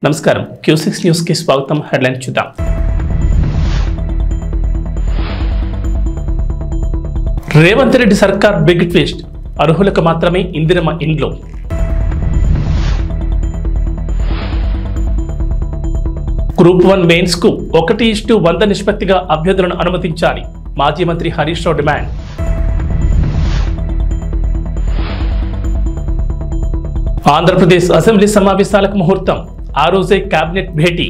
నమస్కారం Q6 news కి స్వాగతం. హెడ్లైన్ చూద్దాం. రేవంత్ రెడ్డి సర్కార్ బిగ్ ట్విస్ట్, అర్హులకు మాత్రమే ఇందిరమ్మ ఇండ్లు. గ్రూప్ 1 మెయిన్స్ కు 1:100 నిష్పత్తిగా అభ్యర్థులను అనుమతించాలి, మాజీ మంత్రి హరీష్ రావు డిమాండ్. ఆంధ్రప్రదేశ్ అసెంబ్లీ సమావేశాలకు ముహూర్తం, ఆ రోజే కేబినెట్ భేటీ.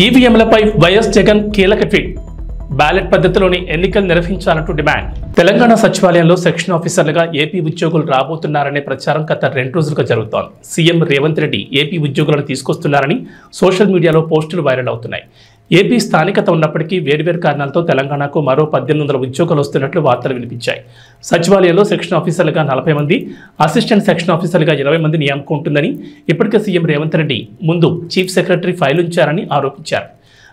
ఈవీఎంలపై వైఎస్ జగన్ కీలక ట్వీట్, బ్యాలెట్ పద్ధతిలోని ఎన్నికలు నిర్వహించాలంటూ డిమాండ్. తెలంగాణ సచివాలయంలో సెక్షన్ ఆఫీసర్లుగా ఏపీ ఉద్యోగులు రాబోతున్నారనే ప్రచారం గత 2 రోజులుగా జరుగుతోంది. సీఎం రేవంత్ రెడ్డి ఏపీ ఉద్యోగులను తీసుకొస్తున్నారని సోషల్ మీడియాలో పోస్టులు వైరల్ అవుతున్నాయి. ఏపీ స్థానికత ఉన్నప్పటికీ వేర్వేరు కారణాలతో తెలంగాణకు మరో 1800 ఉద్యోగాలు వస్తున్నట్లు వార్తలు వినిపించాయి. సచివాలయంలో సెక్షన్ ఆఫీసర్లుగా 40 మంది, అసిస్టెంట్ సెక్షన్ ఆఫీసర్లుగా 20 మంది నియామకం ఉంటుందని ఇప్పటికే సీఎం రేవంత్ రెడ్డి ముందు చీఫ్ సెక్రటరీ ఫైల్ ఉంచారని ఆరోపించారు.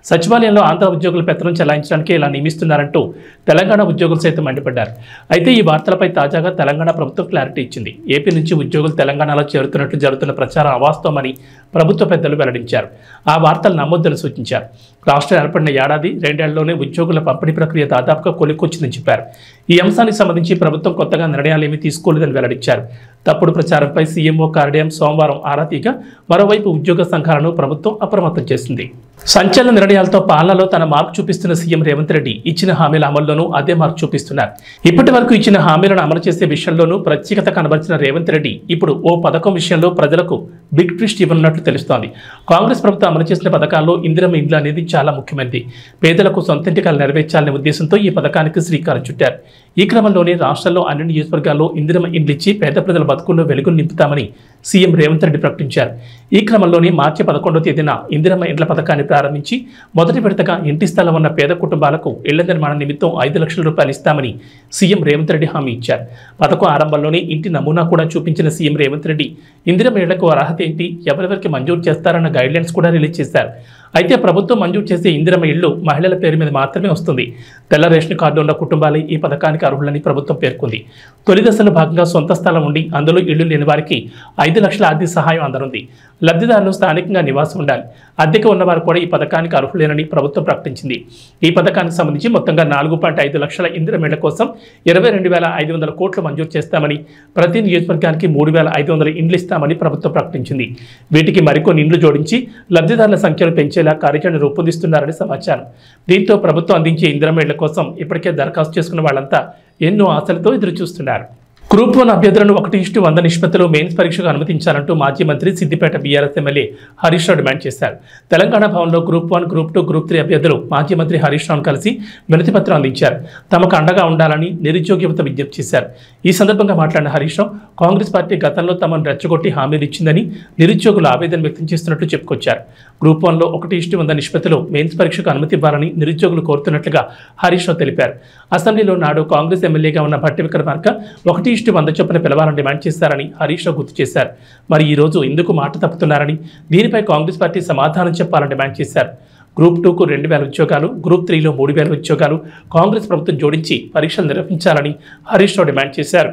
సచివాలయంలో ఆంధ్ర ఉద్యోగుల పెత్తనం చెలాయించడానికి ఇలా నియమిస్తున్నారంటూ తెలంగాణ ఉద్యోగులు సైతం మండిపడ్డారు. అయితే ఈ వార్తలపై తాజాగా తెలంగాణ ప్రభుత్వం క్లారిటీ ఇచ్చింది. ఏపీ నుంచి ఉద్యోగులు తెలంగాణలో చేరుతున్నట్లు జరుగుతున్న ప్రచారం అవాస్తవమని ప్రభుత్వ పెద్దలు వెల్లడించారు. ఆ వార్తలు నమ్మొద్దని సూచించారు. రాష్ట్రం ఏర్పడిన ఏడాది 2 ఏళ్లలోనే ఉద్యోగుల పంపిణీ ప్రక్రియ దాదాపుగా కొలిక్కొచ్చిందని చెప్పారు. ఈ అంశానికి సంబంధించి ప్రభుత్వం కొత్తగా నిర్ణయాలేమీ తీసుకోలేదని వెల్లడించారు. తప్పుడు ప్రచారంపై సీఎంఓ కార్యాలయం సోమవారం ఆరా తీగా మరోవైపు ఉద్యోగ సంఘాలను ప్రభుత్వం అప్రమత్తం చేసింది. సంచలన నిర్ణయాలతో పాలనలో తన మార్కు చూపిస్తున్న సీఎం రేవంత్ రెడ్డి ఇచ్చిన హామీల అమల్లోనూ అదే మార్కు చూపిస్తున్నారు. ఇప్పటి వరకు ఇచ్చిన హామీలను అమలు చేసే విషయంలోనూ ప్రత్యేకత కనబరిచిన రేవంత్ రెడ్డి ఇప్పుడు ఓ పథకం విషయంలో ప్రజలకు బిగ్ ట్విస్ట్ ఇవ్వనున్నట్లు తెలుస్తోంది. కాంగ్రెస్ ప్రభుత్వం అమలు చేసిన పథకాల్లో ఇందిరమ్మ ఇండ్లు అనేది చాలా ముఖ్యమైనది. పేదలకు సొంత ఇంటికలు నెరవేర్చాలనే ఉద్దేశంతో ఈ పథకానికి శ్రీకారం చుట్టారు. ఈ క్రమంలోనే రాష్ట్రంలో అన్ని నియోజకవర్గాల్లో ఇందిరమ్మ ఇండ్లు ఇచ్చి పేద ప్రజల బతుకుల్లో వెలుగులు నింపుతామని సీఎం రేవంత్ రెడ్డి ప్రకటించారు. ఈ క్రమంలోనే మార్చి 11వ తేదీన ఇందిరమ్మ ఇండ్ల పథకాన్ని ప్రారంభించి మొదటి విడతగా ఇంటి స్థలం ఉన్న పేద కుటుంబాలకు ఇళ్ల నిర్మాణం నిమిత్తం 5 లక్షల రూపాయలు ఇస్తామని సీఎం రేవంత్ రెడ్డి హామీ ఇచ్చారు. పథకం ఆరంభంలోనే ఇంటి నమూనా కూడా చూపించిన సీఎం రేవంత్ రెడ్డి ఇందిరమ్మ ఇళ్లకు అర్హత ఏంటి, ఎవరెవరికి మంజూరు చేస్తారన్న గైడ్లైన్స్ కూడా రిలీజ్ చేశారు. అయితే ప్రభుత్వం మంజూరు చేసే ఇందిరమ్మ ఇళ్లు మహిళల పేరు మీద మాత్రమే వస్తుంది. తెల్ల రేషన్ కార్డు ఉన్న కుటుంబాలే ఈ పథకానికి అర్హులని ప్రభుత్వం పేర్కొంది. తొలి దశలో భాగంగా సొంత స్థలం ఉండి అందులో ఇళ్లు లేని వారికి 5 లక్షల ఆర్థిక సహాయం అందనుంది. లబ్ధిదారులు స్థానికంగా నివాసం ఉండాలి. అద్దెకు ఉన్నవారు కూడా ఈ పథకానికి అర్హులేనని ప్రభుత్వం ప్రకటించింది. ఈ పథకానికి సంబంధించి మొత్తంగా 4.5 లక్షల ఇందిరమ్మ ఇళ్ల కోసం 22,500 కోట్లు మంజూరు చేస్తామని, ప్రతి నియోజకవర్గానికి 3,500 ఇండ్లు ఇస్తామని ప్రభుత్వం ప్రకటించింది. వీటికి మరికొన్ని ఇండ్లు జోడించి లబ్ధిదారుల సంఖ్యను పెంచేలా కార్యాచరణ రూపొందిస్తున్నారని సమాచారం. దీంతో ప్రభుత్వం అందించే ఇందిరమ్మ ఇళ్ల కోసం ఇప్పటికే దరఖాస్తు చేసుకున్న వాళ్ళంతా ఎన్నో ఆశలతో ఎదురుచూస్తున్నారు. గ్రూప్ 1 అభ్యర్థులను 1:100 నిష్పత్తిలో మెయిన్స్ పరీక్షకు అనుమతించాలంటూ మాజీ మంత్రి Siddipet BRS MLA Harish Rao demand చేశారు. తెలంగాణ భవన్లో గ్రూప్ 1, గ్రూప్ 2, గ్రూప్ 3 అభ్యర్థులు మాజీ మంత్రి హరీష్ రావును కలిసి వినతిపత్రం అందించారు. తమకు అండగా ఉండాలని నిరుద్యోగ యువత విజ్ఞప్తి చేశారు. ఈ సందర్భంగా మాట్లాడిన హరీష్ రావు కాంగ్రెస్ పార్టీ గతంలో తమను రెచ్చగొట్టి హామీలు ఇచ్చిందని నిరుద్యోగులు ఆవేదన వ్యక్తం చేస్తున్నట్లు చెప్పుకొచ్చారు. గ్రూప్ 1లో 1:100 నిష్పత్తిలో మెయిన్స్ పరీక్షకు అనుమతి ఇవ్వాలని నిరుద్యోగులు కోరుతున్నట్లుగా హరీష్ రావు తెలిపారు. అసెంబ్లీలో నాడు కాంగ్రెస్ ఎమ్మెల్యేగా ఉన్న భట్టి విక్రమార్క 1:100 చొప్పున పిలవాలని డిమాండ్ చేశారని హరీష్ రావు గుర్తు చేశారు. మరి ఈ రోజు ఎందుకు మాట తప్పుతున్నారని, దీనిపై కాంగ్రెస్ పార్టీ సమాధానం చెప్పాలని డిమాండ్ చేశారు. గ్రూప్ 2కు 2,000 ఉద్యోగాలు, గ్రూప్ 3లో 3,000 ఉద్యోగాలు కాంగ్రెస్ ప్రభుత్వం జోడించి పరీక్షలు నిర్వహించాలని హరీష్ రావు డిమాండ్ చేశారు.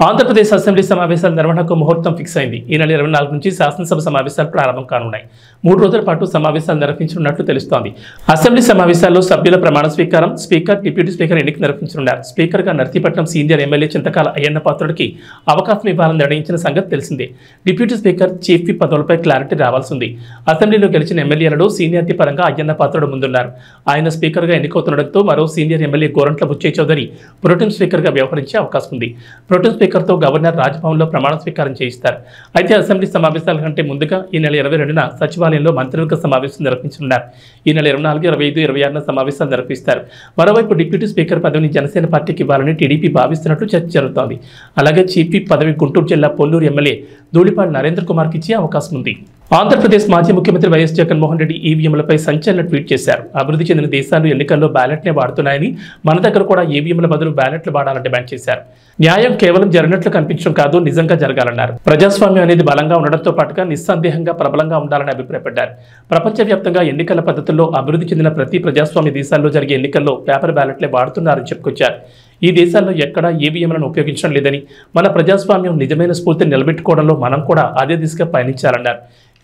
ఆంధ్రప్రదేశ్ అసెంబ్లీ సమావేశాల నిర్వహణకు ముహూర్తం ఫిక్స్ అయింది. ఈ నెల 24 నుంచి శాసనసభ సమావేశాలు ప్రారంభం కానున్నాయి. 3 రోజుల పాటు సమావేశాలు నిర్వహించనున్నట్లు తెలుస్తోంది. అసెంబ్లీ సమావేశాల్లో సభ్యుల ప్రమాణ స్వీకారం, స్పీకర్, డిప్యూటీ స్పీకర్ ఎన్నిక నిర్వహించనున్నారు. స్పీకర్గా నర్సీపట్నం సీనియర్ ఎమ్మెల్యే చింతకాల అయ్యన్న పాత్రుడికి అవకాశం ఇవ్వాలని నిర్ణయించిన సంగతి తెలిసిందే. డిప్యూటీ స్పీకర్, చీఫ్ విప్ పదవులపై క్లారిటీ రావాల్సి ఉంది. అసెంబ్లీలో గెలిచిన ఎమ్మెల్యేలలో సీనియారిటీ పరంగా అయ్యన్న పాత్రుడు ముందున్నారు. ఆయన స్పీకర్గా ఎన్నికవుతుండటంతో మరో senior MLA Gorantla Butchaiah Chowdary pro tem స్పీకర్గా వ్యవహరించే అవకాశం ఉంది. ప్రొటెం స్పీకర్తో గవర్నర్ రాజ్భవన్లో ప్రమాణ స్వీకారం చేయిస్తారు. అయితే అసెంబ్లీ సమావేశాల కంటే ముందుగా ఈ నెల 22న సచివాలయంలో మంత్రివర్గ సమావేశం నిర్వహించనున్నారు. ఈ నెల 24, 25, 26న సమావేశాలు నిర్వహిస్తారు. మరోవైపు డిప్యూటీ స్పీకర్ పదవిని జనసేన పార్టీకి ఇవ్వాలని టీడీపీ భావిస్తున్నట్లు చర్చ జరుగుతోంది. అలాగే చీఫ్ విప్ పదవి గుంటూరు జిల్లా పొల్లూరు ఎమ్మెల్యే ధూళిపాటి నరేంద్ర కుమార్కి ఇచ్చే అవకాశం ఉంది. ఆంధ్రప్రదేశ్ మాజీ ముఖ్యమంత్రి వైఎస్ జగన్మోహన్ రెడ్డి ఈవీఎంలపై సంచలన ట్వీట్ చేశారు. అభివృద్ధి చెందిన దేశాలు ఎన్నికల్లో బ్యాలెట్నే వాడుతున్నాయని, మన దగ్గర కూడా ఈవీఎంల బదులు బ్యాలెట్లు వాడాలని డిమాండ్ చేశారు. న్యాయం కేవలం జరిగినట్లు కనిపించడం కాదు, నిజంగా జరగాలన్నారు. ప్రజాస్వామ్యం అనేది బలంగా ఉండడంతో పాటుగా నిస్సందేహంగా ప్రబలంగా ఉండాలని అభిప్రాయపడ్డారు. ప్రపంచవ్యాప్తంగా ఎన్నికల పద్ధతుల్లో అభివృద్ధి చెందిన ప్రతి ప్రజాస్వామ్య దేశాల్లో జరిగే ఎన్నికల్లో పేపర్ బ్యాలెట్లే వాడుతున్నారని చెప్పుకొచ్చారు. ఈ దేశాల్లో ఎక్కడా ఈవీఎంలను ఉపయోగించడం లేదని, మన ప్రజాస్వామ్యం నిజమైన స్ఫూర్తిని నిలబెట్టుకోవడంలో మనం కూడా అదే దిశగా పయనించాలన్నారు.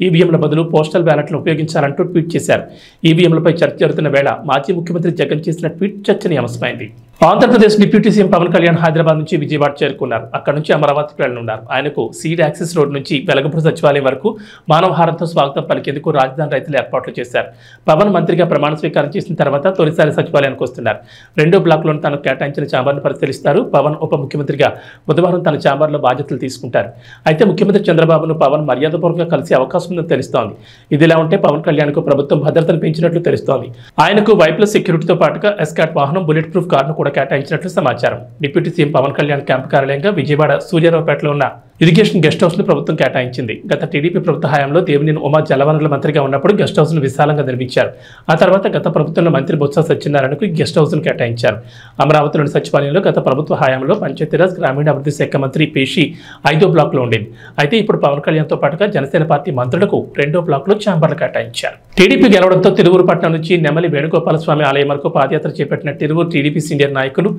ఈవీఎంల బదులు పోస్టల్ బ్యాలెట్లను ఉపయోగించాలంటూ ట్వీట్ చేశారు. ఈవీఎంలపై చర్చ జరుగుతున్న వేళ మాజీ ముఖ్యమంత్రి జగన్ చేసిన ట్వీట్ చర్చనీయాంశమైంది. ఆంధ్రప్రదేశ్ డిప్యూటీ సీఎం పవన్ కళ్యాణ్ హైదరాబాద్ నుంచి విజయవాడ చేరుకున్నారు. అక్కడ నుంచి అమరావతికి వెళ్లనున్నారు. ఆయనకు సీడ్ యాక్సెస్ రోడ్ నుంచి వెలగపూడి సచివాలయం వరకు మానవహారంతో స్వాగతం పలికేందుకు రాజధాని రైతులు ఏర్పాట్లు చేశారు. పవన్ మంత్రిగా ప్రమాణ స్వీకారం చేసిన తర్వాత తొలిసారి సచివాలయానికి వస్తున్నారు. రెండో బ్లాక్లోని తనకు కేటాయించిన ఛాంబర్ను పరిశీలిస్తారు. పవన్ ఉప ముఖ్యమంత్రిగా బుధవారం తన ఛాంబర్లో బాధ్యతలు తీసుకుంటారు. అయితే ముఖ్యమంత్రి చంద్రబాబును పవన్ మర్యాదపూర్వకంగా కలిసి అవకాశం ఉందని తెలుస్తోంది. ఇదిలా ఉంటే పవన్ కళ్యాణ్కు ప్రభుత్వం భద్రతను పెంచినట్లు తెలుస్తోంది. ఆయనకు వైప్లస్ సెక్యూరిటీతో పాటుగా ఎస్కాట్ వాహనం, బుల్లెట్ ప్రూఫ్ కారును కూడా కేటాయించినట్లు సమాచారం. Deputy CM Pawan Kalyan camp కార్యాలయంగా విజయవాడ సూర్యారావుపేటలో ఉన్న ఇరిగేషన్ గెస్ట్ హౌస్ ను ప్రభుత్వం కేటాయించింది. గత టీడీపీ ప్రభుత్వ హయాంలో దేవినేని ఉమా జలవనరుల మంత్రిగా ఉన్నప్పుడు గెస్ట్ హౌస్ ను విశాలంగా నిర్మించారు. ఆ తర్వాత గత ప్రభుత్వంలో మంత్రి బొత్స సత్యనారాయణకు గెస్ట్ హౌస్ ను కేటాయించారు. అమరావతిలోని సచివాలయంలో గత ప్రభుత్వ హయాంలో పంచాయతీరాజ్ గ్రామీణాభివృద్ధి శాఖ మంత్రి పేషి 5వ బ్లాక్ లో ఉండేది. అయితే ఇప్పుడు పవన్ కళ్యాణ్ తో పాటుగా జనసేన పార్టీ మంత్రులకు 2వ బ్లాక్ లో ఛాంబర్లు కేటాయించారు. టీడీపీ గెలవడంతో తిరువూరు పట్టణం నుంచి నెమలి వేణుగోపాలస్వామి ఆలయం వరకు పాదయాత్ర చేపట్టిన తిరువూరు టీడీపీ సీనియర్ నాయకులు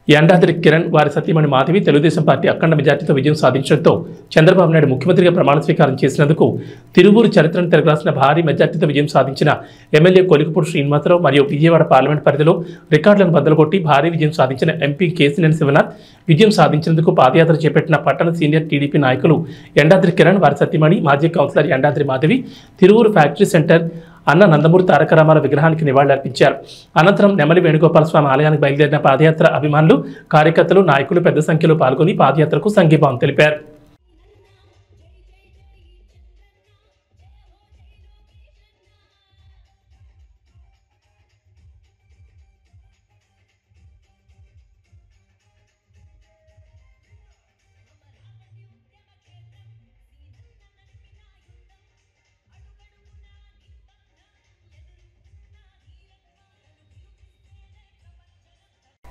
యండాద్రి కిరణ్, వారి సతీమణి మాధవి తెలుగుదేశం పార్టీ అఖండ మెజార్టీతో విజయం సాధించడంతో చంద్రబాబు నాయుడు ముఖ్యమంత్రిగా ప్రమాణ స్వీకారం చేసినందుకు తిరువూరు చరిత్రను తిరగరాసిన భారీ మెజార్టీతో విజయం సాధించిన ఎమ్మెల్యే కొలికపూడి శ్రీనివాసరావు మరియు విజయవాడ పార్లమెంట్ పరిధిలో రికార్డులను బద్దలుకొట్టి భారీ విజయం సాధించిన ఎంపీ కేసినేని శివనాథ్ విజయం సాధించేందుకు పాదయాత్ర చేపట్టిన పట్టణ సీనియర్ టీడీపీ నాయకులు యండాద్రి కిరణ్, వారి సతీమణి మాజీ councillor Yandadri Madhavi Tiruvuru factory centre అన్న నందమూరి తారక రామారావు విగ్రహానికి నివాళులర్పించారు. అనంతరం నెమలి వేణుగోపాలస్వామి ఆలయానికి బయలుదేరిన పాదయాత్ర అభిమానులు, కార్యకర్తలు, నాయకులు పెద్ద సంఖ్యలో పాల్గొని పాదయాత్రకు సంఘీభావం తెలిపారు.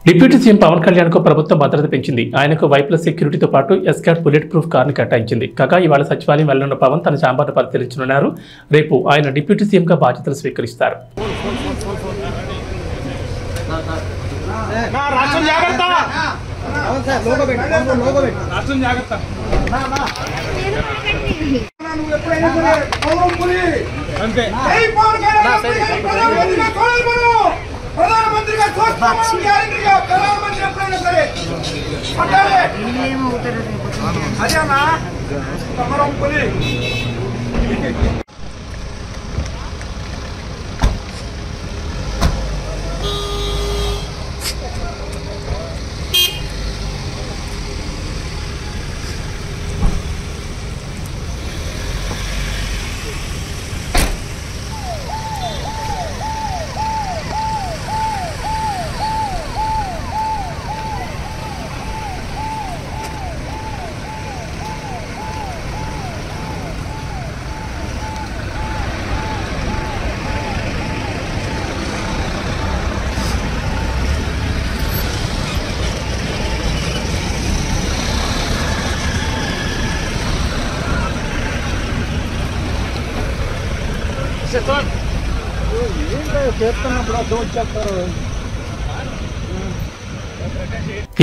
డిప్యూటీ సీఎం పవన్ కళ్యాణ్ కు ప్రభుత్వం భద్రత పెంచింది. ఆయనకు వైప్లస్ సెక్యూరిటీతో పాటు ఎస్కాట్ బుల్లెట్ ప్రూఫ్ కారును కేటాయించింది. కాగా ఇవాళ సచివాలయం వెళ్లనున్న పవన్ తన ఛాంబర్ను పరిశీలించనున్నారు. రేపు ఆయన డిప్యూటీ సీఎం గా బాధ్యతలు స్వీకరిస్తారు. ప్రధానమంత్రిగా చూస్తామని గ్యారెంటీగా ప్రధానమంత్రి ఎప్పుడైనా సరే అదేనా సమరం పులి.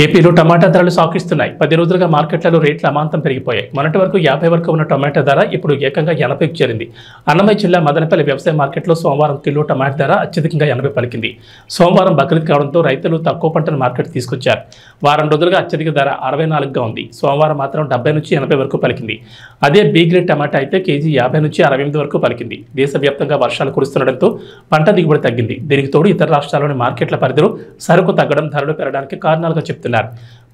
ఏపీలో టమాటా ధరలు సాకిస్తున్నాయి. 10 రోజులుగా మార్కెట్లలో రేట్లు అమాంతం పెరిగిపోయాయి. మొన్నటి వరకు 50 వరకు ఉన్న టమాటా ధర ఇప్పుడు ఏకంగా 80కి చేరింది. అన్నమయ్య జిల్లా మదనపల్లి వ్యవసాయ మార్కెట్లో సోమవారం కిలో టమాటా ధర అత్యధికంగా 80 పలికింది. సోమవారం బక్రీద్ కావడంతో రైతులు తక్కువ పంటను మార్కెట్ తీసుకొచ్చారు. వారం రోజులుగా అత్యధిక ధర 64గా ఉంది. సోమవారం మాత్రం 70 నుంచి 80 వరకు పలికింది. అదే బి గ్రేడ్ టమాటా అయితే కేజీ 50 నుంచి 68 వరకు పలికింది. దేశవ్యాప్తంగా వర్షాలు కురుస్తుండటంతో పంట దిగుబడి తగ్గింది. దీనికి తోడు ఇతర రాష్ట్రాల్లోని మార్కెట్ల పరిధిలో సరుకు తగ్గడం, ధరలు పెరగడానికి కారణాలుగా చెప్తున్నారు.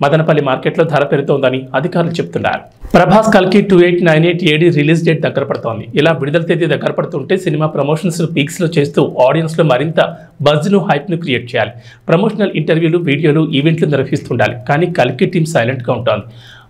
మదనపల్లి మార్కెట్లో ధర పెరుగుతోందని అధికారులు చెప్తున్నారు. ప్రభాస్ కల్కి 2898 AD రిలీజ్ డేట్ దగ్గర పడుతోంది. ఇలా విడుదల తేదీ దగ్గర పడుతుంటే సినిమా ప్రమోషన్స్ పీక్స్ లో చేస్తూ ఆడియన్స్ లో మరింత బజ్ ను, హైప్ ను క్రియేట్ చేయాలి. ప్రమోషనల్ ఇంటర్వ్యూలు, వీడియోలు, ఈవెంట్లు నిర్వహిస్తుండాలి. కానీ కల్కి టీం సైలెంట్ గా ఉంటుంది.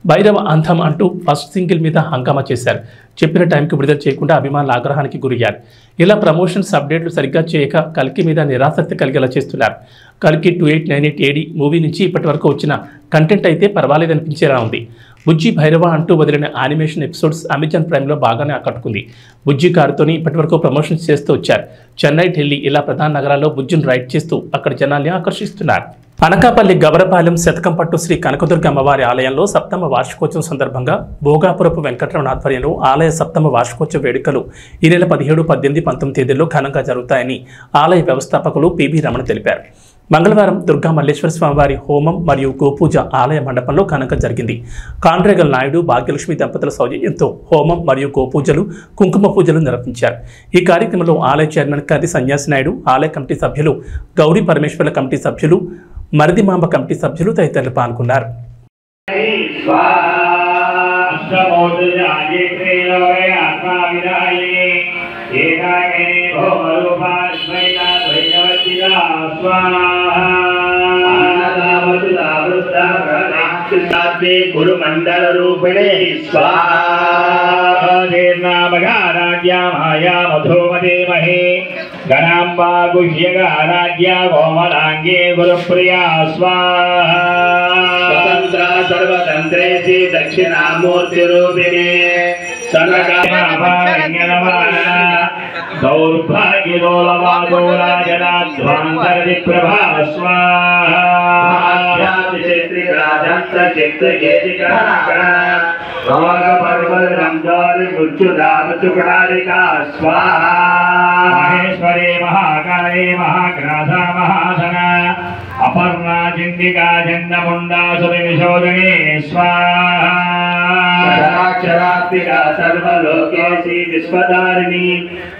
భైరవ అంధం అంటూ ఫస్ట్ సింగిల్ మీద హంగామా చేశారు. చెప్పిన టైంకి విడుదల చేయకుండా అభిమానుల ఆగ్రహానికి గురయ్యారు. ఇలా ప్రమోషన్స్ అప్డేట్లు సరిగ్గా చేయక కల్కి మీద నిరాసక్తి కలిగేలా చేస్తున్నారు. కల్కి 2898 AD మూవీ నుంచి ఇప్పటి వరకు వచ్చిన కంటెంట్ అయితే పర్వాలేదనిపించేలా ఉంది. బుజ్జి భైరవ అంటూ వదిలిన యానిమేషన్ ఎపిసోడ్స్ అమెజాన్ ప్రైమ్లో బాగానే ఆకట్టుకుంది. బుజ్జి కారుతోని ఇప్పటి వరకు ప్రమోషన్స్ చేస్తూ వచ్చారు. చెన్నై, ఢిల్లీ ఇలా ప్రధాన నగరాల్లో బుజ్జిని రైడ్ చేస్తూ అక్కడ జనాల్ని ఆకర్షిస్తున్నారు. అనకాపల్లి గవరపాలెం శతకంపట్టు శ్రీ కనకదుర్గ అమ్మవారి ఆలయంలో సప్తమ వార్షికోత్సవం సందర్భంగా భోగాపురపు వెంకటరమణ ఆధ్వర్యంలో ఆలయ సప్తమ వార్షికోత్సవ వేడుకలు ఈ నెల 17, 18, 19 తేదీల్లో ఘనంగా జరుగుతాయని ఆలయ వ్యవస్థాపకులు పిబి రమణ తెలిపారు. మంగళవారం దుర్గా మల్లేశ్వర స్వామివారి హోమం మరియు గోపూజ ఆలయ మండపంలో ఘనంగా జరిగింది. కాండ్రేగల్ నాయుడు, భాగ్యలక్ష్మి దంపతుల సౌజన్యంతో హోమం మరియు గోపూజలు, కుంకుమ పూజలు నిర్వహించారు. ఈ కార్యక్రమంలో ఆలయ చైర్మన్ కర్రి సన్యాసి నాయుడు, ఆలయ కమిటీ సభ్యులు, గౌరీ పరమేశ్వర్ల కమిటీ సభ్యులు, మరిదిమాంబ కమిటీ సభ్యులు తదితరులు పాల్గొన్నారు. गुरुमंडल रूपिणे स्वाहा माया मधुमते महे गणाम्बा गुह्यगाराध्या कोमलांगे गुरुप्रिया स्वाहा स्वतंत्र सर्वतंत्रेषि दक्षिणामूर्ति रूपिणे दौर्भाग्यदोलवादोराजनाध्वान्तरप्रभा स्वाहा महेश्वरे महाकाले महाग्रासा महासना अपर्णा चिंडिका चंडमुंडा सुविशोधने स्वाहा क्षरात्मिका सर्वलोकेशी विश्वधारिणी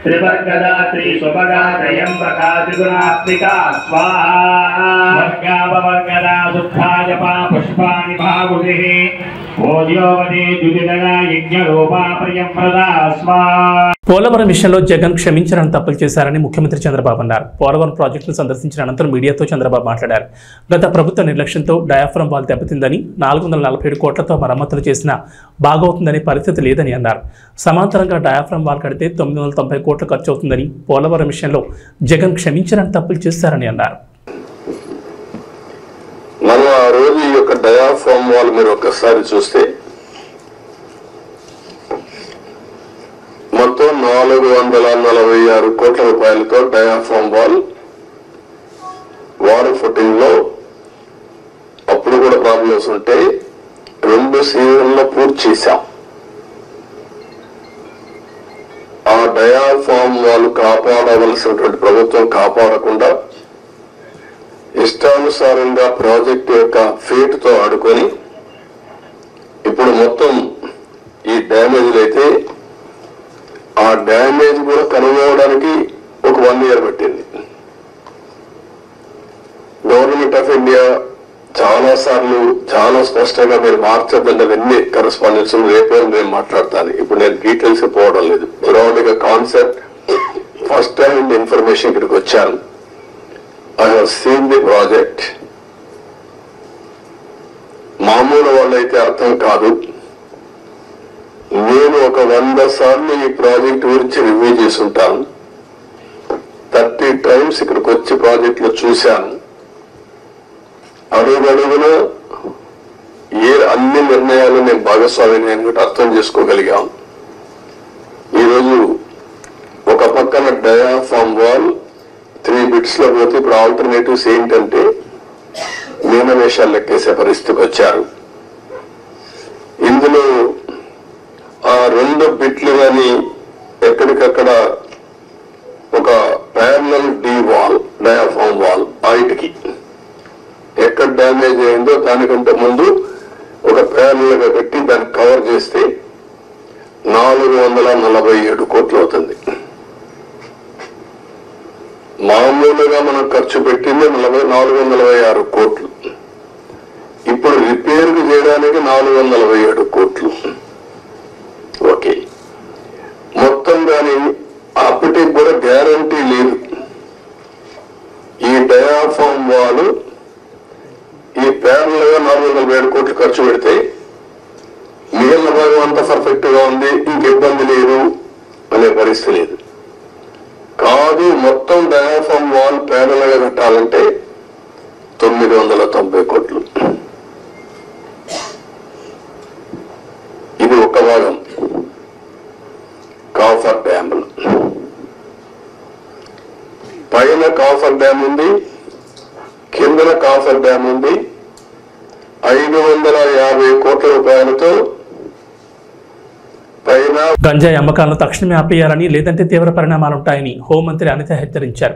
त्रिवर्गदा त्रिशुभगा त्रयंबका त्रिगुणात्मिका स्वाहा वर्गापवर्गदा शुद्धा जपा पुष्पाणि भागुभिः ओद्योवती द्युतिदगा यज्ञरूपा प्रियंप्रदा स्वाहा. పోలవరం విషయంలో జగన్ క్షమించాలని తప్పులు చేశారని ముఖ్యమంత్రి చంద్రబాబు అన్నారు. పోలవరం ప్రాజెక్టును సందర్శించిన అనంతరం మీడియాతో చంద్రబాబు మాట్లాడారు. గత ప్రభుత్వ నిర్లక్ష్యంతో డయాఫ్రమ్ వాల్ దెబ్బతిందని, 447 కోట్లతో మరమ్మతులు చేసినా బాగవుతుందని పరిస్థితి లేదని అన్నారు. సమాంతరంగా డయాఫ్రమ్ వాల్ కడితే 990 కోట్లు ఖర్చు అవుతుందని, పోలవరం విషయంలో జగన్ క్షమించాలని తప్పులు చేశారని అన్నారు. మనం ఆ రోజు ఈ యొక్క డయాఫ్రమ్ వాల్ మీరు ఒక్కసారి చూస్తే మొత్తం 446 కోట్ల రూపాయలతో డయాఫ్రమ్ వాల్ వాటర్ ఫుటింగ్ లో అప్పుడు కూడా ప్రాబ్లమ్స్ ఉంటే 2 సీజన్లో పూర్తి చేశాం. ఆ డయాఫ్రమ్ వాల్ కాపాడవలసినటువంటి ప్రభుత్వం కాపాడకుండా ఇష్టానుసారంగా ప్రాజెక్టు యొక్క ఫేట్ తో ఆడుకొని ఇప్పుడు మొత్తం ఈ డ్యామేజ్లు అయితే ఆ డ్యామేజ్ కూడా కనుగొనడానికి ఒక 1 year పట్టింది. గవర్నమెంట్ ఆఫ్ ఇండియా చాలా సార్లు చాలా స్పష్టంగా మీరు మార్చద్దండి అవన్నీ కరెస్పాండెన్స్ రేపే నేను మాట్లాడతాను. ఇప్పుడు నేను డీటెయిల్స్ పోవడం లేదు. బ్రాడ్ గా కాన్సెప్ట్ ఫస్ట్ హ్యాండ్ ఇన్ఫర్మేషన్ ఇక్కడికి వచ్చాను. I have seen the project. మామూలు వాళ్ళైతే అర్థం కాదు. నేను ఒక 100 సార్లు ఈ ప్రాజెక్ట్ గురించి రివ్యూ చేసి ఉంటాను. 30 times ఇక్కడికి వచ్చి ప్రాజెక్ట్ లో చూశాను. అడుగడుగున అన్ని నిర్ణయాలు నేను భాగస్వామిని అని అర్థం చేసుకోగలిగాను. ఈరోజు ఒక పక్కన డయాఫ్రమ్ వాల్ 3 bits లో పోతే ఇప్పుడు ఆల్టర్నేటివ్స్ ఏంటంటే మీనవేషాలు లెక్కేసే పరిస్థితికి వచ్చారు. ఇందులో ఆ 2 బిట్లు కానీ ఎక్కడికక్కడ ఒక parallel D wall diaphragm wall హైట్కి ఎక్కడ డ్యామేజ్ అయిందో దానికంటే ముందు ఒక ప్యారలల్ గా పెట్టి దాన్ని కవర్ చేస్తే 447 కోట్లు అవుతుంది. మామూలుగా మనం ఖర్చు పెట్టింది 446 కోట్లు. ఇప్పుడు రిపేర్ చేయడానికి 447 కోట్లు. ఓకే, మొత్తం దాని అప్పటికి కూడా గ్యారంటీ లేదు. ఈ డయాఫ్రమ్ వాల్ ఈ ప్యారల్ గా 447 కోట్లు ఖర్చు పెడితే మిగిలిన భాగం అంతా పర్ఫెక్ట్ గా ఉంది, ఇంక ఇబ్బంది లేదు అనే పరిస్థితి లేదు. కాదు, మొత్తం డయాఫ్రమ్ వాల్ ప్యారల్ గా కట్టాలంటే 990 కోట్లు. ఇది ఒక భాగం. కాఫర్ డ్యామ్ పైన కాఫర్ డ్యామ్ ఉంది, కింద ముందర కాఫర్ డ్యామ్ ఉంది. 550 కోట్ల రూపాయలతో పైన గంజాయి అమ్మకాలను తక్షణమే ఆపేయాలని, లేదంటే తీవ్ర పరిణామాలుంటాయని హోంమంత్రి అనిత హెచ్చరించారు.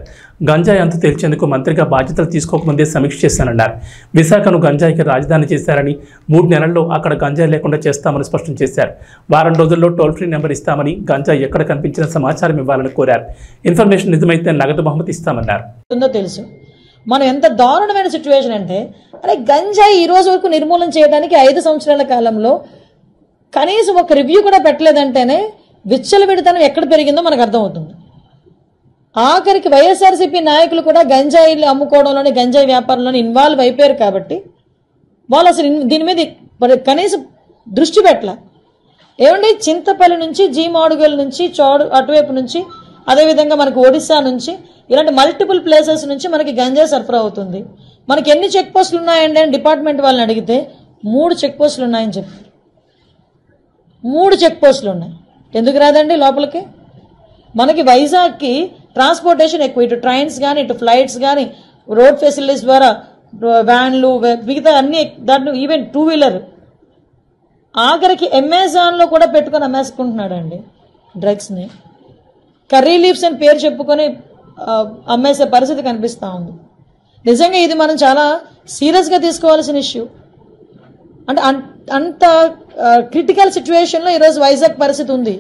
గంజాయి అంతు తేల్చేందుకు మంత్రిగా బాధ్యతలు తీసుకోకముందే సమీక్ష చేశానన్నారు. విశాఖను గంజాయికి రాజధాని చేశారని, 3 నెలల్లో అక్కడ గంజాయి లేకుండా చేస్తామని స్పష్టం చేశారు. వారం రోజుల్లో టోల్ ఫ్రీ నెంబర్ ఇస్తామని, గంజాయి ఎక్కడ కనిపించిన సమాచారం ఇవ్వాలని కోరారు. ఇన్ఫర్మేషన్ నిజమైతే నగదు బహుమతి ఇస్తామన్నారు. తెలుసు మనం ఎంత దారుణమైన సిచ్యువేషన్ అంటే, అరే గంజాయి ఈ రోజు వరకు నిర్మూలన చేయడానికి 5 సంవత్సరాల కాలంలో కనీసం ఒక రివ్యూ కూడా పెట్టలేదంటేనే విచ్చలవిడితనం ఎక్కడ పెరిగిందో మనకు అర్థమవుతుంది. ఆఖరికి వైఎస్ఆర్సీపీ నాయకులు కూడా గంజాయిలు అమ్ముకోవడంలోని, గంజాయి వ్యాపారంలోని ఇన్వాల్వ్ అయిపోయారు కాబట్టి వాళ్ళు అసలు దీని మీద కనీసం దృష్టి పెట్టలే. ఏమండి, చింతపల్లి నుంచి, జీమాడుగల్ నుంచి, అటువైపు నుంచి, అదేవిధంగా మనకి ఒడిశా నుంచి, ఇలాంటి మల్టిపుల్ ప్లేసెస్ నుంచి మనకి గంజాయి సరఫరా అవుతుంది. మనకి ఎన్ని చెక్ పోస్టులు ఉన్నాయండి అని డిపార్ట్మెంట్ వాళ్ళని అడిగితే 3 చెక్ పోస్టులు ఉన్నాయని చెప్పారు. 3 చెక్ పోస్టులు ఉన్నాయి. ఎందుకు రాదండి లోపలికి? మనకి వైజాగ్కి ట్రాన్స్పోర్టేషన్ ఎక్కువ, ఇటు ట్రైన్స్ కానీ, ఇటు ఫ్లైట్స్ కానీ, రోడ్ ఫెసిలిటీస్ ద్వారా వ్యాన్లు, మిగతా అన్ని, దాంట్లో ఈవెన్ 2 వీలర్, ఆఖరికి అమెజాన్లో కూడా పెట్టుకొని అమ్మేసుకుంటున్నాడండి డ్రగ్స్ని. కర్రీ లీవ్స్ అని పేరు చెప్పుకొని అమ్మేసే పరిస్థితి కనిపిస్తూ ఉంది. నిజంగా ఇది మనం చాలా సీరియస్గా తీసుకోవాల్సిన ఇష్యూ. అంటే అంత క్రిటికల్ సిచ్యువేషన్లో ఈరోజు వైజాగ్ పరిస్థితి ఉంది.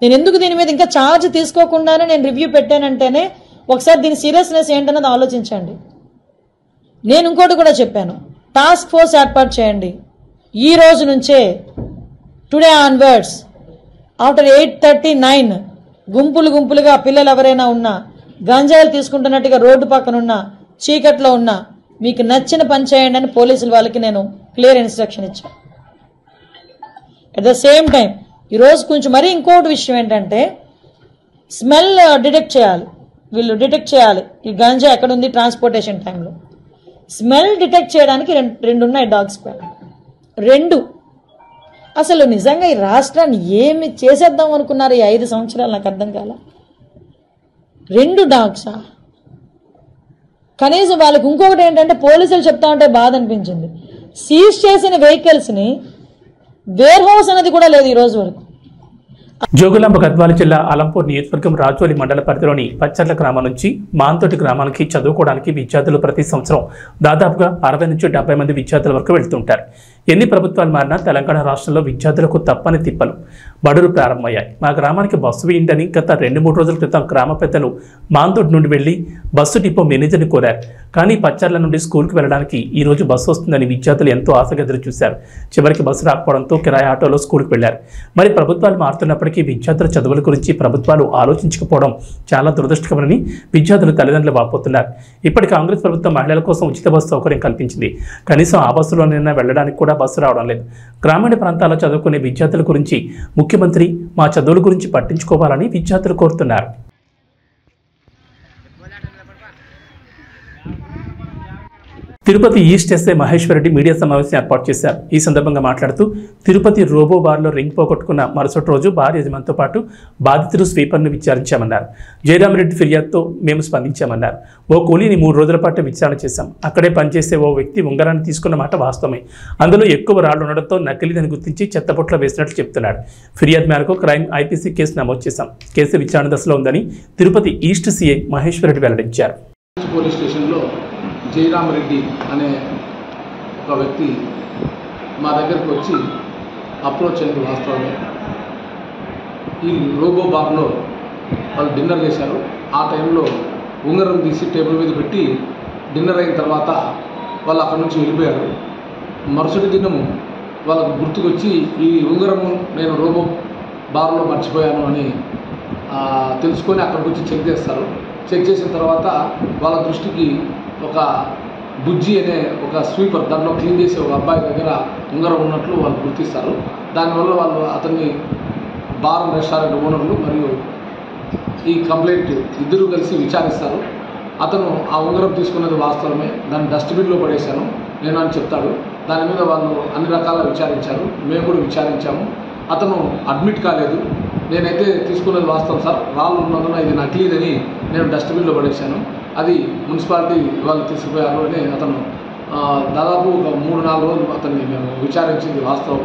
నేను ఎందుకు దీని మీద ఇంకా ఛార్జ్ తీసుకోకుండానే నేను రివ్యూ పెట్టానంటేనే ఒకసారి దీని సీరియస్నెస్ ఏంటన్నది ఆలోచించండి. నేను ఇంకోటి కూడా చెప్పాను, టాస్క్ ఫోర్స్ ఏర్పాటు చేయండి. ఈ రోజు నుంచే టుడే ఆన్వర్డ్స్ ఆఫ్టర్ 8:39 గుంపులుగా పిల్లలు ఎవరైనా ఉన్నా, గంజాయిలు తీసుకుంటున్నట్టుగా రోడ్డు పక్కన ఉన్నా, చీకట్లో ఉన్నా, మీకు నచ్చిన పని చేయండి అని పోలీసుల వాళ్ళకి నేను క్లియర్ ఇన్స్ట్రక్షన్ ఇచ్చాను. అట్ ద సేమ్ టైం ఈరోజు కొంచెం మరీ ఇంకోటి విషయం ఏంటంటే, స్మెల్ డిటెక్ట్ చేయాలి. వీళ్ళు డిటెక్ట్ చేయాలి ఈ గంజా ఎక్కడ ఉంది ట్రాన్స్పోర్టేషన్ టైంలో. స్మెల్ డిటెక్ట్ చేయడానికి రెండు ఉన్నాయి డాగ్ స్క్వాడ్. 2 అసలు నిజంగా ఈ రాష్ట్రాన్ని ఏమి చేసేద్దాం అనుకున్నారు ఈ 5 సంవత్సరాలు? నాకు అర్థం కాల. 2 డాగ్సా? కనీసం వాళ్ళకి ఇంకొకటి ఏంటంటే, పోలీసులు చెప్తా ఉంటే బాధ అనిపించింది, సీజ్ చేసిన వెహికల్స్ని వేర్ హౌస్ అనేది కూడా లేదు ఈ రోజు వరకు. జోగులాంబ గద్వాల జిల్లా అలంపూర్ నియోజకవర్గం రాజోలి మండల పరిధిలోని పచ్చర్ల గ్రామం నుంచి మాంతోటి గ్రామానికి చదువుకోవడానికి విద్యార్థులు ప్రతి సంవత్సరం దాదాపుగా 60 నుంచి 70 మంది విద్యార్థుల వరకు వెళ్తుంటారు. ఎన్ని ప్రభుత్వాలు మారినా తెలంగాణ రాష్ట్రంలో విద్యార్థులకు తప్పని తిప్పలు బడులు ప్రారంభమయ్యాయి. మా గ్రామానికి బస్సు వేయండి గత 2-3 రోజుల క్రితం గ్రామ పెద్దలు మాంతోటి నుండి వెళ్లి బస్సు డిపో మేనేజర్ని కోరారు. కానీ పచ్చర్ల నుండి స్కూల్కి వెళ్ళడానికి ఈ రోజు బస్సు వస్తుందని విద్యార్థులు ఎంతో ఆశగా ఎదురు చూశారు. చివరికి బస్సు రాకపోవడంతో కిరాయి ఆటోలో స్కూల్కి వెళ్లారు. మరి ప్రభుత్వాలు మారుతున్నప్పటికీ విద్యార్థుల చదువుల గురించి ప్రభుత్వాలు ఆలోచించకపోవడం చాలా దురదృష్టకరమని విద్యార్థుల తల్లిదండ్రులు వాపోతున్నారు. ఇప్పటి కాంగ్రెస్ ప్రభుత్వం మహిళల కోసం ఉచిత బస్సు సౌకర్యం కల్పించింది. కనీసం ఆ బస్సులోనైనా వెళ్ళడానికి కూడా బస్సు రావడం లేదు. గ్రామీణ ప్రాంతాల్లో చదువుకునే విద్యార్థుల గురించి ముఖ్యమంత్రి మా చదువుల గురించి పట్టించుకోవాలని విద్యార్థులు కోరుతున్నారు. Tirupati east SI Maheshwar Reddy media సమావేశం ఏర్పాటు చేశారు. ఈ సందర్భంగా మాట్లాడుతూ తిరుపతి రోబో బార్లో రింగ్ పోగొట్టుకున్న మరుసటి రోజు బార్ యజమానితో పాటు బాధితులు స్వీపర్ను విచారించామన్నారు. జయరామరెడ్డి ఫిర్యాదుతో మేము స్పందించామన్నారు. ఓ కూలీని 3 రోజుల పాటు విచారణ చేశాం. అక్కడే పనిచేసే ఓ వ్యక్తి ఉంగరాన్ని తీసుకున్న మాట వాస్తవమే. అందులో ఎక్కువ రాళ్లు ఉండడంతో నకిలీదని గుర్తించి చెత్తపొట్లో వేసినట్లు చెప్తున్నాడు. ఫిర్యాదు మేరకు క్రైమ్ ఐపీసీ కేసు నమోదు చేశాం. కేసు విచారణ దశలో ఉందని తిరుపతి ఈస్ట్ సీఐ మహేశ్వర్ రెడ్డి వెల్లడించారు. పోలీస్ స్టేషన్లో జయరామరెడ్డి అనే ఒక వ్యక్తి మా దగ్గరకు వచ్చి అప్రోచ్ అయింది వాస్తవమే. ఈ రోబో బార్లో వాళ్ళు డిన్నర్ చేశారు. ఆ టైంలో ఉంగరం తీసి టేబుల్ మీద పెట్టి డిన్నర్ అయిన తర్వాత వాళ్ళు అక్కడి నుంచి వెళ్ళిపోయారు. మరుసటి దినము వాళ్ళకు గుర్తుకొచ్చి ఈ ఉంగరము నేను రోబో బార్లో మర్చిపోయాను అని తెలుసుకొని అక్కడికి వచ్చి చెక్ చేస్తారు. చెక్ చేసిన తర్వాత వాళ్ళ దృష్టికి ఒక బుజ్జి అనే ఒక స్వీపర్, దాంట్లో క్లీన్ చేసే ఒక అబ్బాయి దగ్గర ఉంగరం ఉన్నట్లు వాళ్ళు గుర్తిస్తారు. దానివల్ల వాళ్ళు అతన్ని బార్ రెస్టారెంట్ ఓనర్లు మరియు ఈ కంప్లైంట్ ఇద్దరు కలిసి విచారిస్తారు. అతను ఆ ఉంగరం తీసుకున్నది వాస్తవమే, దాన్ని డస్ట్బిన్లో పడేశాను నేను అని చెప్తాడు. దాని మీద వాళ్ళు అన్ని రకాల విచారించారు, మేము కూడా విచారించాము. అతను అడ్మిట్ కాలేదు, నేనైతే తీసుకున్నది వాస్తవం సార్, రాళ్ళు ఉన్నందున ఇది నకిలీదని నేను డస్ట్బిన్లో పడేశాను. అది మున్సిపాలిటీ వాళ్ళు తీసుకుపోయారు అని అతను దాదాపు ఒక 3-4 రోజులు అతన్ని మేము విచారించింది వాస్తవం.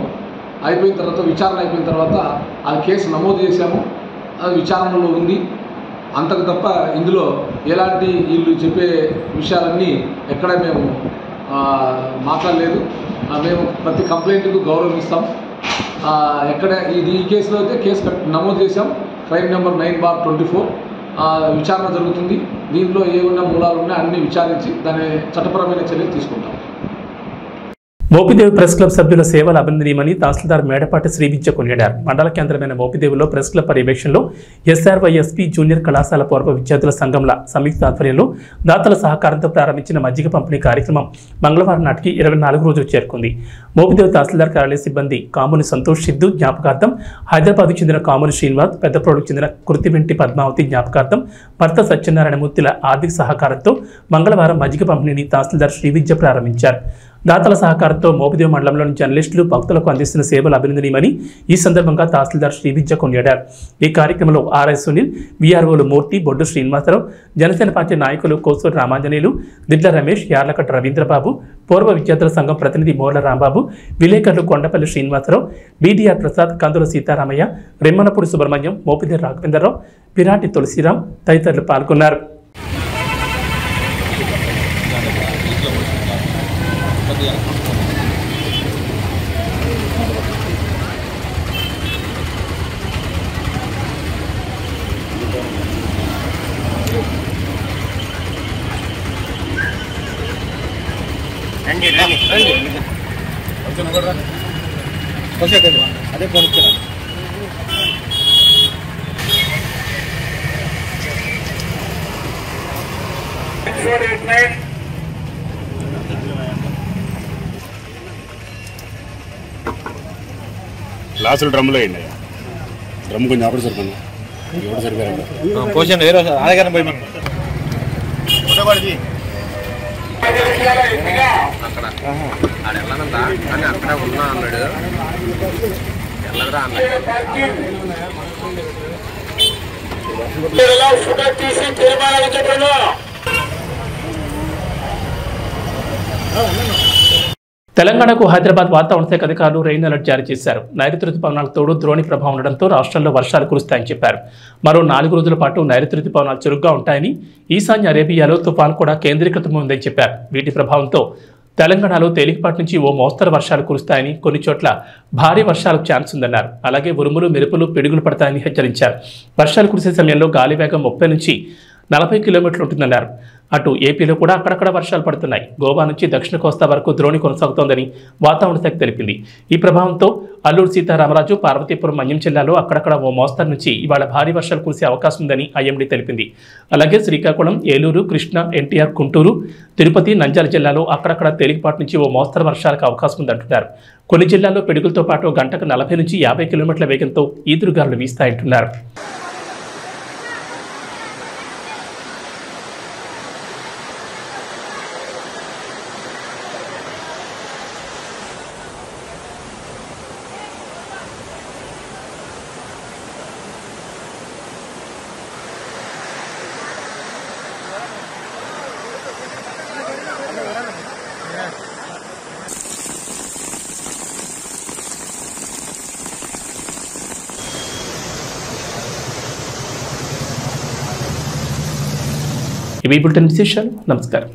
అయిపోయిన తర్వాత విచారణ అయిపోయిన తర్వాత ఆ కేసు నమోదు చేశాము, అది విచారణలో ఉంది. అంతకు తప్ప ఇందులో ఎలాంటి వీళ్ళు చెప్పే విషయాలన్నీ ఎక్కడ మేము మాట్లాడలేదు. మేము ప్రతి కంప్లైంట్కు గౌరవం ఇస్తాం. ఎక్కడ ఈ కేసులో అయితే కేసు నమోదు చేశాం, క్రైమ్ నెంబర్ 9/24. విచారణ జరుగుతుంది. దీంట్లో ఏమన్నా మూలాలు ఉన్నాయో అన్ని విచారించి దాని చట్టపరమైన చర్యలు తీసుకుంటాం. మోపిదేవి ప్రెస్ క్లబ్ సభ్యుల సేవలు అభినందనీయమని తహసీల్దార్ మేడపాటి శ్రీ విద్య కొనియాడారు. మండల కేంద్రమైన మోపిదేవిలో ప్రెస్ క్లబ్ పర్యవేక్షణలో SRYSP జూనియర్ కళాశాల పూర్వ విద్యార్థుల సంఘంల సంయుక్త ఆధ్వర్యంలో దాతల సహకారంతో ప్రారంభించిన మజ్జిగ పంపిణీ కార్యక్రమం మంగళవారం నాటికి 24 రోజులు చేరుకుంది. మోపిదేవి తహసీల్దార్ కార్యాలయ సిబ్బంది కాముని సంతోష్ సిద్ధు జ్ఞాపకార్థం, హైదరాబాద్కు చెందిన కాముని శ్రీనివాస్, పెద్దప్రోడుకు చెందిన కృతివెంటి పద్మావతి జ్ఞాపకార్థం, భర్త సత్యనారాయణమూర్తిల ఆర్థిక సహకారంతో మంగళవారం మజ్జిగ పంపిణీని తహసీల్దార్ శ్రీ విద్య ప్రారంభించారు. దాతల సహకారంతో మోపిదేవి మండలంలోని జర్నలిస్టులు భక్తులకు అందిస్తున్న సేవలు అభినందనీయమని ఈ సందర్భంగా తహసీల్దార్ శ్రీ విద్య కొనియాడారు. ఈ కార్యక్రమంలో RI సునీల్, VROలు మూర్తి, బొడ్డు శ్రీనివాసరావు, జనసేన పార్టీ నాయకులు కోసూరు రామాంజనేయులు, దిడ్ల రమేష్, యార్లకట్ట రవీంద్రబాబు, పూర్వ విద్యార్థుల సంఘం ప్రతినిధి మోర్ల రాంబాబు, విలేకరులు కొండపల్లి శ్రీనివాసరావు, BDR ప్రసాద్, కందుల సీతారామయ్య, రెమ్మనపూడి సుబ్రహ్మణ్యం, మోపిదేవి రాఘవేంద్రరావు, పిరాటి తులసిరాం తదితరులు పాల్గొన్నారు. అదే కొనుక్కున్నాను. గ్లాసులు డ్రమ్లో వేయండి. డ్రమ్ కొంచెం అప్పుడు సరిపోయింది, ఎవరు సరిపోయారు పోషన్ వేరే ఆడగానే పోయి అక్కడ ఉన్నా అన్నాడు. తెలంగాణకు హైదరాబాద్ వాతావరణ శాఖ అధికారులు రెయిన్ అలర్ట్ జారీ చేశారు. నైరుతి రుతుపవనాలకు తోడు ద్రోణి ప్రభావం ఉండడంతో రాష్ట్రంలో వర్షాలు కురుస్తాయని చెప్పారు. మరో 4 రోజుల పాటు నైరుతి రుతుపవనాలు చురుగ్గా ఉంటాయని, ఈశాన్య అరేబియాలో తుఫాను కూడా కేంద్రీకృతమైందని చెప్పారు. వీటి ప్రభావంతో తెలంగాణలో తేలికపాటి నుంచి ఓ మోస్తరు వర్షాలు కురుస్తాయని, కొన్ని చోట్ల భారీ వర్షాలకు ఛాన్స్ ఉందన్నారు. అలాగే ఉరుములు, మెరుపులు, పిడుగులు పడతాయని హెచ్చరించారు. వర్షాలు కురిసే సమయంలో గాలి వేగం 30 నుంచి 40 కిలోమీటర్లు ఉంటుందన్నారు. అటు ఏపీలో కూడా అక్కడక్కడ వర్షాలు పడుతున్నాయి. గోవా నుంచి దక్షిణ కోస్తా వరకు ద్రోణి కొనసాగుతోందని వాతావరణ శాఖ తెలిపింది. ఈ ప్రభావంతో అల్లూరు సీతారామరాజు, పార్వతీపురం, మన్యం జిల్లాలో అక్కడక్కడ ఓ మోస్తరు నుంచి ఇవాళ భారీ వర్షాలు కురిసే అవకాశం ఉందని IMD తెలిపింది. అలాగే శ్రీకాకుళం, ఏలూరు, కృష్ణా, NTR, గుంటూరు, తిరుపతి, నంద్యాల జిల్లాలో అక్కడక్కడ తేలికపాటి నుంచి ఓ మోస్తరు వర్షాలకు అవకాశం ఉందంటున్నారు. కొన్ని జిల్లాల్లో పిడుగులతో పాటు గంటకు 40 నుంచి 50 కిలోమీటర్ల వేగంతో ఈదురుగాలులు వీస్తాయంటున్నారు. ఇవి బులెటిన్ విశేషాలు. నమస్కారం.